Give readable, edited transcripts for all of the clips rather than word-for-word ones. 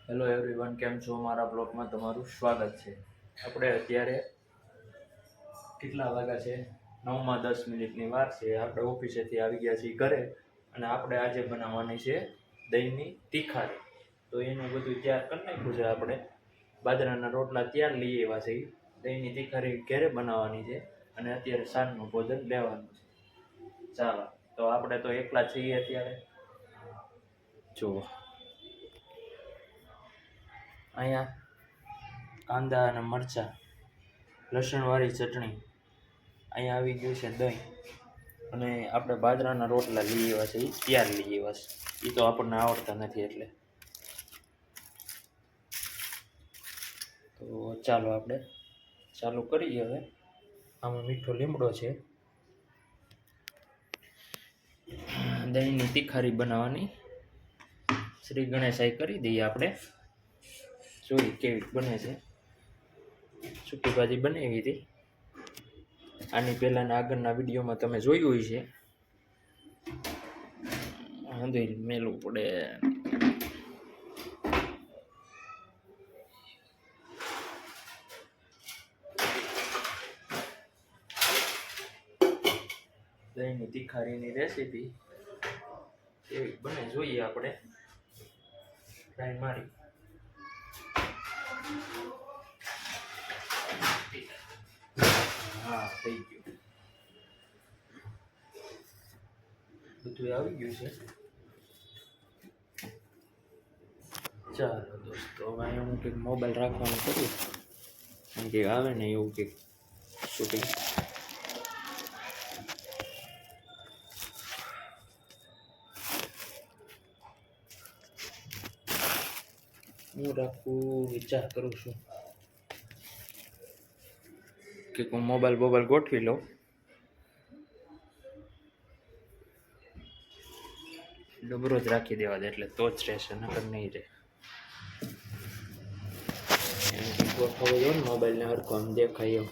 Hello everyone, કેમ છો? મારા બ્લોગમાં તમારું સ્વાગત છે. આપણે અત્યારે કેટલા વાગ્યા છે? 9:10 વાર છે. આપણે ઓફિસેથી આવી ગયા છીએ ઘરે અને આપણે આજે બનાવવાની છે દહીંની તીખારી. તો એનું બધું તૈયાર કરી નાખ્યું છે. આપણે બાજરાના રોટલા તૈયાર લઈ આવ્યા છે. દહીંની તીખારી ઘરે બનાવવાની છે અને અત્યારે સાંજનું ભોજન લેવાનું છે. ચાલો, તો આપણે તો એકલા છીએ અત્યારે. જુઓ, અહીંયા કાંદા અને મરચાં, લસણવાળી ચટણી, અહીંયા આવી ગયું છે દહીં અને આપણે બાજરાના રોટલા લઈ આવ્યા છે. એ તૈયાર લઈ આવ્યા છે. એ તો આપણને આવડતા નથી એટલે. તો ચાલો આપણે ચાલુ કરીએ હવે. આમાં મીઠો લીમડો છે. દહીંની તીખારી બનાવવાની શ્રી ગણેશાઈ કરી દઈએ આપણે. જોઈએ કેવી બને છે. સૂકી ભાજી બનાવી હતી આની પહેલાંના આગળના વિડીયોમાં તમે જોયું હોય છે. હંધુઈ મેલવું પડે. દહીંની તીખારીની રેસીપી કેવી બને જોઈએ આપણે. ટ્રાય મારી. હા, થઈ ગયું. બધું આવી ગયું છે. ચાલો દોસ્તો, હવે હું કંઈક મોબાઈલ રાખવાનું કરું કારણ કે આવે ને એવું કંઈક શૂટિંગ. હું રાખું વિચાર કરું છું કે હું મોબાઈલ ગોઠવી લઉં. ડબરો જ રાખી દેવા દે એટલે તો જ રહેશે, નકર નહીં રહે. ગોઠવો જો ને મોબાઈલને હરખો આમ દેખાય એમ.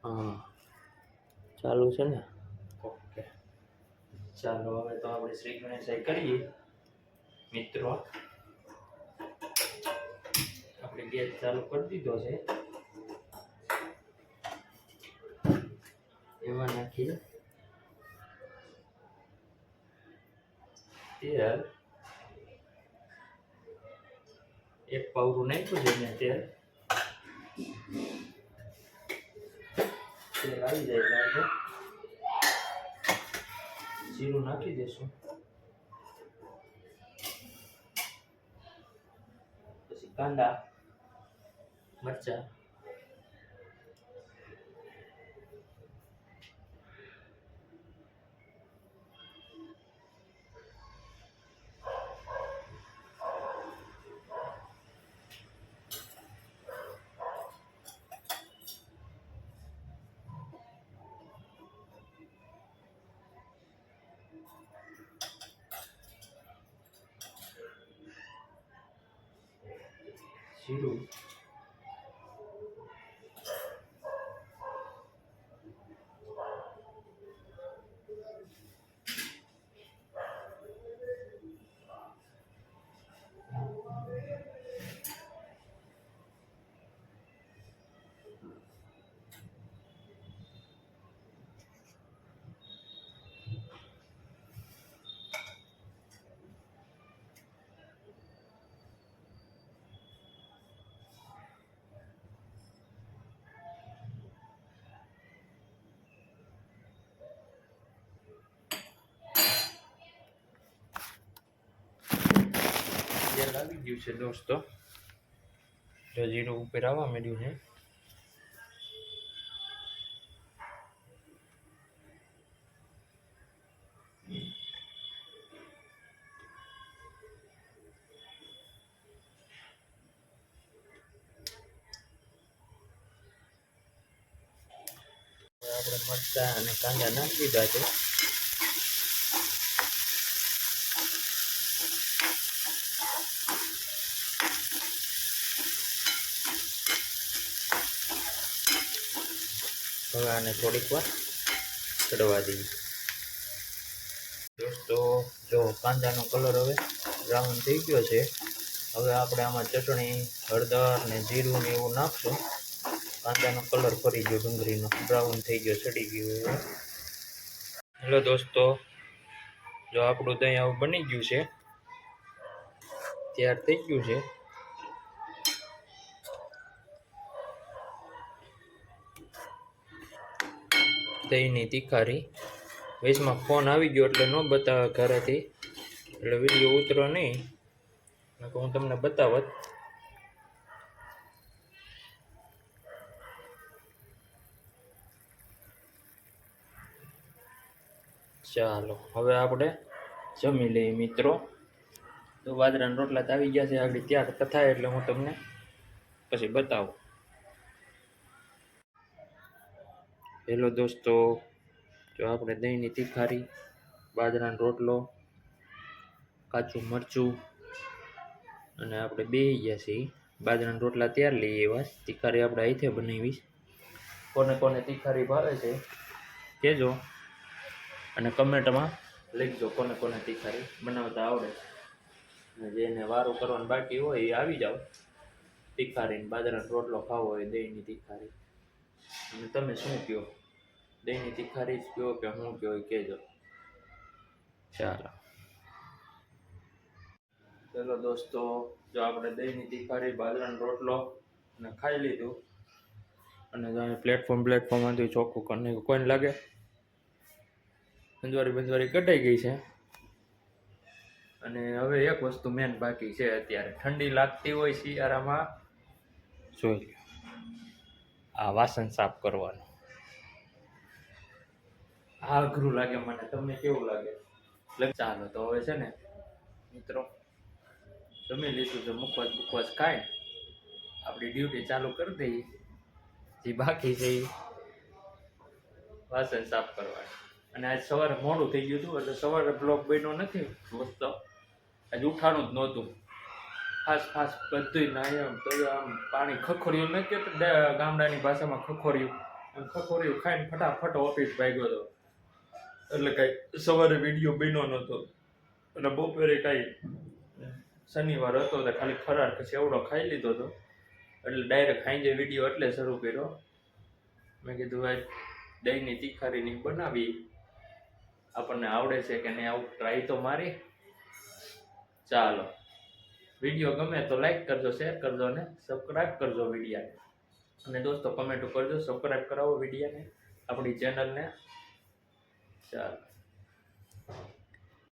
હા, ચાલુ છે ને? ઓકે, ચાલો હવે તો આપણે શ્રી ગણેશાઈ કરીએ મિત્રો. આપણે ગેસ ચાલુ કરી દીધો છે. એમાં નાખીએ તેલ. એક પાવરું નાખ્યું છે મેં તેલ. તેલ આવી જાય એટલે આપણે જીરું નાખી દઈશું. પછી કાંદા, મરચાં, જીરું, તેલ આવી ગયું છે દોસ્તો. જીરું ઉપર આવવા માંડ્યું છે. આપણે મરચાં અને કાંદા નાખી દીધા છે. હવે આને થોડીક વાર ચડવા દઈએ દોસ્તો. જો કાંદાનો કલર હવે બ્રાઉન થઈ ગયો છે. હવે આપણે આમાં ચટણી, હળદર ને જીરું ને એવું નાખશું. કાંદાનો કલર ફરી ગયો, ડુંગળીનો બ્રાઉન થઈ ગયો, ચડી ગયું. હેલો દોસ્તો, જો આપણું દહીં આવું બની ગયું છે, તૈયાર થઈ ગયું છે. દહીંની તીખારી વેચમાં ફોન આવી ગયો એટલે ન બતાવે ઘરેથી, એટલે વિડીયો ઉતરો નહીં, હું તમને બતાવત. ચાલો હવે આપણે જમી લઈએ મિત્રો. તો બાજરાના રોટલા તો આવી ગયા છે, આગળ તૈયાર થાય એટલે હું તમને પછી બતાવું. હેલો દોસ્તો, જો આપણે દહીંની તીખારી, બાજરાનો રોટલો, કાચું મરચું અને આપણે બેસી ગયા છીએ. બાજરાના રોટલા તૈયાર લઈએ એવા, તીખારી આપણે અહીંથી બનાવીશ. કોને કોને તીખારી ભાવે છે કહેજો, અને કમેન્ટમાં લખજો કોને કોને તીખારી બનાવતા આવડે. જેને વારું કરવાનું બાકી હોય એ આવી જાઓ. તીખારીને બાજરાનો રોટલો ખાવો હોય, દહીંની તીખારી. અને તમે શું કહો, દહીંની તીખારી જ કહો કે હું કહો એ કહેજો. ચાલો ચલો દોસ્તો, જો આપણે દહીંની તીખારી, બાજરાનો રોટલો અને ખાઈ લીધું, અને જો પ્લેટફોર્મમાંથી ચોખ્ખું કરીને કોઈને લાગે બંજવારી કટાઈ ગઈ છે. અને હવે એક વસ્તુ મેન બાકી છે. અત્યારે ઠંડી લાગતી હોય શિયાળામાં, જોઈ લો આ વાસણ સાફ કરવાનું. આ અઘરું લાગે મને, તમને કેવું લાગે? ચાલો તો હવે છે ને મિત્રો, જમી લીધું તો મુખવાસ ખાઈ આપણી ડ્યુટી ચાલુ કરી દઈએ. જે બાકી છે એ વાસણ સાફ કરવાનું. અને આજ સવારે મોડું થઈ ગયું હતું, એટલે સવારે બ્લોગ બન્યો નથી મસ્ત. આજે ઉઠાણું જ નહોતું. ખાસ બધું ના તો આમ પાણી ખખોર્યું ન કે ગામડાની ભાષામાં ખખોર્યું, આમ ખખોર્યું ખાઈને ફટાફટ ઓફિસ ભાગ્યો હતો. એટલે કાંઈ સવારે વિડીયો બન્યો નહોતો. અને બપોરે કાંઈ શનિવાર હતો તો ખાલી ફરાર પછી એવડો ખાઈ લીધો હતો. એટલે ડાયરેક્ટ સાંજે વિડીયો એટલે શરૂ કર્યો. મેં કીધું ભાઈ દહીંની તીખારીની બનાવી, આપણને આવડે છે કે નહીં આવું ટ્રાય તો મારી. ચાલો, વિડીયો ગમે તો લાઈક કરજો, શેર કરજો અને સબસ્ક્રાઈબ કરજો વિડીયાને. અને દોસ્તો કમેન્ટ કરજો, સબસ્ક્રાઈબ કરાવો વિડીયાને, આપણી ચેનલને. ચાલો.